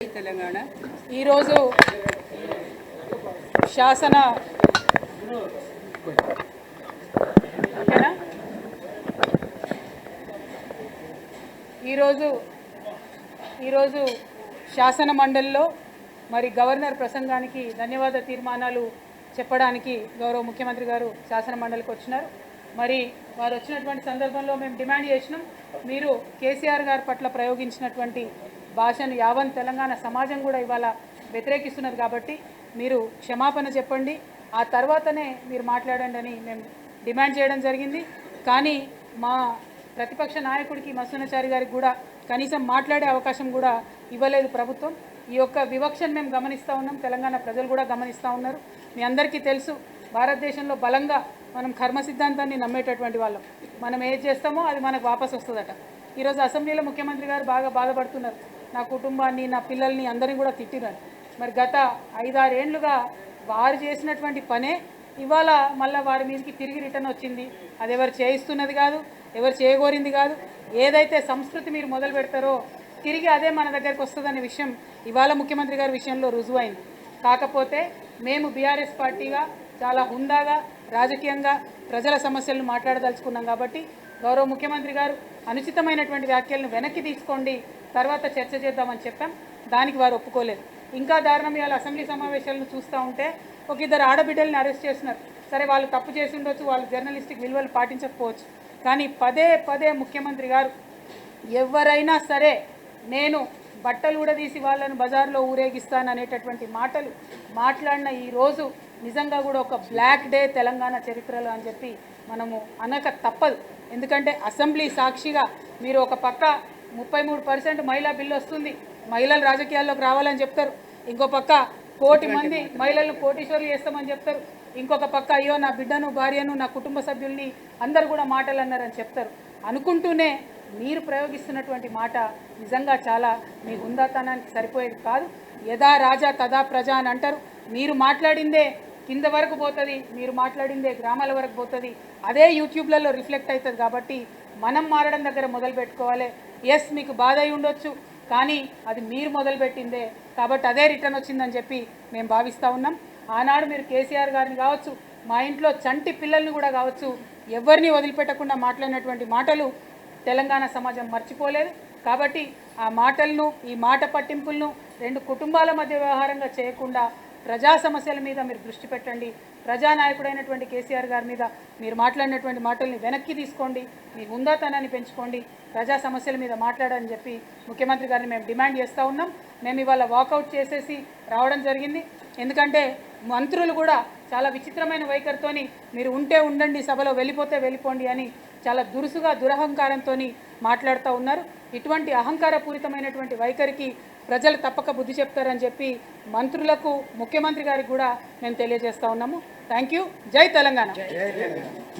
తెలంగాణ ఈరోజు శాసన ఈరోజు శాసన మండలిలో మరి గవర్నర్ ప్రసంగానికి ధన్యవాద తీర్మానాలు చెప్పడానికి గౌరవ ముఖ్యమంత్రి గారు శాసన మండలికి వచ్చినారు. మరి వారు వచ్చినటువంటి సందర్భంలో మేము డిమాండ్ చేసినాం, మీరు కేసీఆర్ గారి పట్ల ప్రయోగించినటువంటి భాషను యావన్ తెలంగాణ సమాజం కూడా ఇవాళ వ్యతిరేకిస్తున్నది కాబట్టి మీరు క్షమాపణ చెప్పండి, ఆ తర్వాతనే మీరు మాట్లాడండి అని మేము డిమాండ్ చేయడం జరిగింది. కానీ మా ప్రతిపక్ష నాయకుడికి మసూనాచారి గారికి కూడా కనీసం మాట్లాడే అవకాశం కూడా ఇవ్వలేదు ప్రభుత్వం. ఈ యొక్క వివక్షను మేము గమనిస్తూ ఉన్నాం, తెలంగాణ ప్రజలు కూడా గమనిస్తూ ఉన్నారు. మీ అందరికీ తెలుసు, భారతదేశంలో బలంగా మనం కర్మ సిద్ధాంతాన్ని నమ్మేటటువంటి వాళ్ళం. మనం ఏది చేస్తామో అది మనకు వాపసు వస్తుందట. ఈరోజు అసెంబ్లీలో ముఖ్యమంత్రి గారు బాగా బాధపడుతున్నారు, నా కుటుంబాన్ని నా పిల్లల్ని అందరినీ కూడా తిట్టినారు. మరి గత 5-6 ఏళ్లుగా వారు చేసినటువంటి పనే ఇవాళ మళ్ళీ వారి మీదకి తిరిగి రిటర్న్ వచ్చింది. అది ఎవరు చేయిస్తున్నది కాదు, ఎవరు చేయగోరింది కాదు. ఏదైతే సంస్కృతి మీరు మొదలు పెడతారో తిరిగి అదే మన దగ్గరకు వస్తుందనే విషయం ఇవాళ ముఖ్యమంత్రి గారి విషయంలో రుజువైంది. కాకపోతే మేము బీఆర్ఎస్ పార్టీగా చాలా హుందాగా రాజకీయంగా ప్రజల సమస్యలను మాట్లాడదలుచుకున్నాం కాబట్టి గౌరవ ముఖ్యమంత్రి గారు అనుచితమైనటువంటి వ్యాఖ్యలను వెనక్కి తీసుకోండి, తర్వాత చర్చ చేద్దామని చెప్పాం. దానికి వారు ఒప్పుకోలేదు. ఇంకా దారుణం, ఇవాళ అసెంబ్లీ సమావేశాలను చూస్తూ ఉంటే ఒక 2 ఆడబిడ్డల్ని అరెస్ట్ చేస్తున్నారు. సరే, వాళ్ళు తప్పు చేసి ఉండొచ్చు, వాళ్ళు జర్నలిస్టిక్ విలువలు పాటించకపోవచ్చు. కానీ పదే ముఖ్యమంత్రి గారు ఎవరైనా సరే నేను బట్టలు ఊడదీసి వాళ్ళను బజార్లో ఊరేగిస్తాను అనేటటువంటి మాటలు మాట్లాడిన ఈ రోజు నిజంగా కూడా ఒక బ్లాక్ డే తెలంగాణ చరిత్రలో అని చెప్పి మనము అనక తప్పదు. ఎందుకంటే అసెంబ్లీ సాక్షిగా మీరు ఒక పక్క 33% మహిళా బిల్లు వస్తుంది, మహిళలు రాజకీయాల్లోకి రావాలని చెప్తారు, ఇంకో పక్క 1 కోటి మంది మహిళలను కోటీశ్వర్లు చేస్తామని చెప్తారు, ఇంకొక పక్క అయ్యో నా బిడ్డను భార్యను నా కుటుంబ సభ్యుల్ని అందరు కూడా మాటలు అన్నారని చెప్తారు. అనుకుంటూనే మీరు ప్రయోగిస్తున్నటువంటి మాట నిజంగా చాలా మీ హుందాతనానికి సరిపోయేది కాదు. యథా రాజా తదా ప్రజ అని అంటారు. మీరు మాట్లాడిందే కింద వరకు పోతుంది, మీరు మాట్లాడిందే గ్రామాల వరకు పోతుంది, అదే యూట్యూబ్లలో రిఫ్లెక్ట్ అవుతుంది. కాబట్టి మనం మారడం దగ్గర మొదలు పెట్టుకోవాలి. ఎస్, మీకు బాధ అయి ఉండొచ్చు, కానీ అది మీరు మొదలుపెట్టిందే కాబట్టి అదే రిటర్న్ వచ్చిందని చెప్పి మేము భావిస్తూ ఉన్నాం. ఆనాడు మీరు కేసీఆర్ గారిని కావచ్చు, మా ఇంట్లో చంటి పిల్లల్ని కూడా కావచ్చు, ఎవరిని వదిలిపెట్టకుండా మాట్లాడినటువంటి మాటలు తెలంగాణ సమాజం మర్చిపోలేదు. కాబట్టి ఆ మాటలను, ఈ మాట పట్టింపులను 2 కుటుంబాల మధ్య వ్యవహారంగా చేయకుండా ప్రజా సమస్యల మీద మీరు దృష్టి పెట్టండి. ప్రజానాయకుడైనటువంటి కేసీఆర్ గారి మీద మీరు మాట్లాడినటువంటి మాటల్ని వెనక్కి తీసుకోండి, మీ హుందాతనాన్ని పెంచుకోండి, ప్రజా సమస్యల మీద మాట్లాడని చెప్పి ముఖ్యమంత్రి గారిని మేము డిమాండ్ చేస్తూ ఉన్నాం. మేము ఇవాళ వాకౌట్ చేసేసి రావడం జరిగింది. ఎందుకంటే మంత్రులు కూడా చాలా విచిత్రమైన వైఖరితోని మీరు ఉంటే ఉండండి, సభలో వెళ్ళిపోతే వెళ్ళిపోండి అని చాలా దురుసుగా దురహంకారంతో మాట్లాడుతూ ఉన్నారు. ఇటువంటి అహంకారపూరితమైనటువంటి వైఖరికి ప్రజలు తప్పక బుద్ధి చెప్తారని చెప్పి మంత్రులకు, ముఖ్యమంత్రి గారికి కూడా మేము తెలియజేస్తూ ఉన్నాము. Thank you. జై తెలంగాణ.